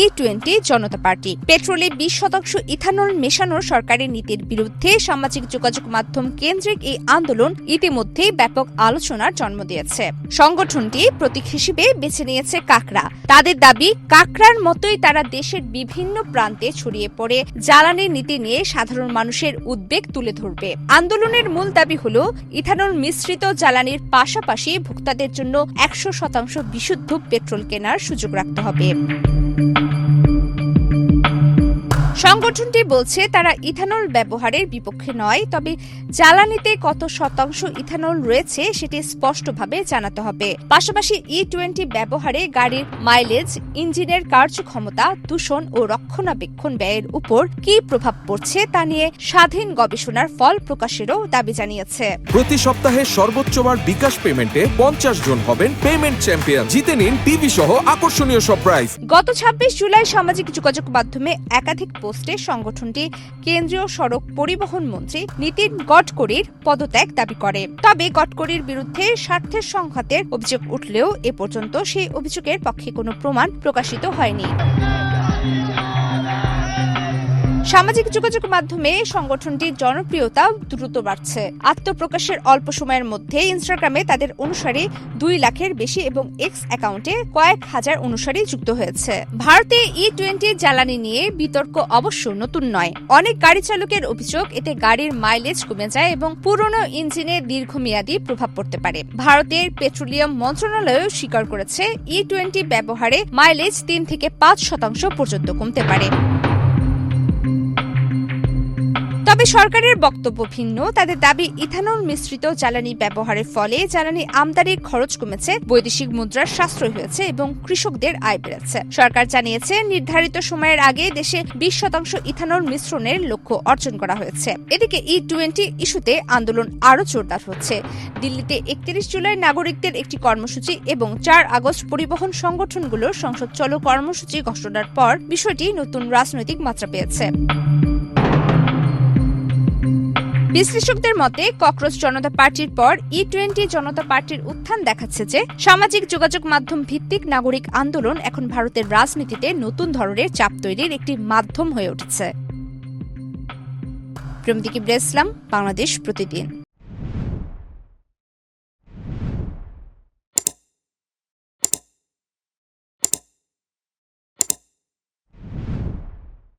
E20 জনতা party. পেট্রোলে 20% ethanol মেশানোর সরকারের নীতির বিরুদ্ধে সামাজিক যোগাযোগ মাধ্যম কেন্দ্রিক এই আন্দোলন ইতিমধ্যেই ব্যাপক আলোচনার জন্ম দিয়েছে। সংগঠনটি প্রতীক হিসেবে বেছে নিয়েছে কাকড়া। তাদের দাবি, কাকড়ার মতোই তারা দেশের বিভিন্ন প্রান্তে ছড়িয়ে পড়ে জ্বালানির নীতি নিয়ে সাধারণ মানুষের উদ্বেগ তুলে ধরবে। আন্দোলনের মূল দাবি হল ইথানল মিশ্রিত জ্বালানির পাশাপাশি ভোক্তাদের জন্য 100% বিশুদ্ধ পেট্রোল কেনার সুযোগ রাখতে হবে। সংগঠনটি বলছে তারা ইথানল ব্যবহারের বিপক্ষে নয়, তবে জ্বালানিতে কত শতাংশ ইথানল রয়েছে সেটি স্পষ্টভাবে জানাতে হবে। পাশাপাশি E20 ব্যবহারে গাড়ির মাইলেজ, ইঞ্জিনের কার্যক্ষমতা, দূষণ ও রক্ষণাবেক্ষণ ব্যয়ের উপর কী প্রভাব পড়ছে তা নিয়ে স্বাধীন গবেষণার ফল প্রকাশেরও দাবি জানিয়েছে। প্রতি সপ্তাহে সর্বোচ্চবার বিকাশ পেমেন্টে 50 জন হবেন পেমেন্ট চ্যাম্পিয়ন। জিতে নিন টিভি সহ আকর্ষণীয় সব প্রাইজ। গত 26 জুলাই সামাজিক যোগাযোগ মাধ্যমে একাধিক পোস্টে সংগঠনটি কেন্দ্রীয় সড়ক পরিবহন মন্ত্রী নীতিন গডকরির পদত্যাগ দাবি করে। তবে গডকরির বিরুদ্ধে স্বার্থের সংঘাতের অভিযোগ উঠলেও এ পর্যন্ত সেই অভিযোগের পক্ষে কোনো প্রমাণ প্রকাশিত হয়নি। সামাজিক যোগাযোগ মাধ্যমে সংগঠনটির জনপ্রিয়তা দ্রুত বাড়ছে। আত্মপ্রকাশের অল্প সময়ের মধ্যে ইনস্টাগ্রামে তাদের অনুসারী 2 লাখের বেশি এবং এক্স অ্যাকাউন্টে কয়েক হাজার অনুসারী যুক্ত হয়েছে। ভারতে E20 জ্বালানি নিয়ে বিতর্ক অবশ্য নতুন নয়। অনেক গাড়ি চালকের অভিযোগ, এতে গাড়ির মাইলেজ কমে যায় এবং পুরনো ইঞ্জিনে দীর্ঘমেয়াদী প্রভাব পড়তে পারে। ভারতের পেট্রোলিয়াম মন্ত্রণালয়ও স্বীকার করেছে E20 ব্যবহারে মাইলেজ 3 থেকে 5% পর্যন্ত কমতে পারে। তবে সরকারের বক্তব্য ভিন্ন। তাদের দাবি, ইথানল মিশ্রিত জ্বালানি ব্যবহারের ফলে জ্বালানি আমদানির খরচ কমেছে, বৈদেশিক মুদ্রার সাশ্রয় হয়েছে এবং কৃষকদের আয় বেড়েছে। সরকার জানিয়েছে নির্ধারিত সময়ের আগে দেশে 20% ইথানল মিশ্রণের লক্ষ্য অর্জন করা হয়েছে। এদিকে E20 ইস্যুতে আন্দোলন আরও জোরদার হচ্ছে। দিল্লিতে 31 জুলাই নাগরিকদের একটি কর্মসূচি এবং 4 আগস্ট পরিবহন সংগঠনগুলোর সংসদ চলো কর্মসূচি ঘোষণার পর বিষয়টি নতুন রাজনৈতিক মাত্রা পেয়েছে। বিশ্লেষকদের মতে ককরোচ জনতা পার্টির পর E20 জনতা পার্টির উত্থান দেখাচ্ছে যে সামাজিক যোগাযোগ মাধ্যম ভিত্তিক নাগরিক আন্দোলন এখন ভারতের রাজনীতিতে নতুন ধরনের চাপ তৈরির একটি মাধ্যম হয়ে উঠেছে। প্রেমদিকি ইসলাম, বাংলাদেশ প্রতিদিন।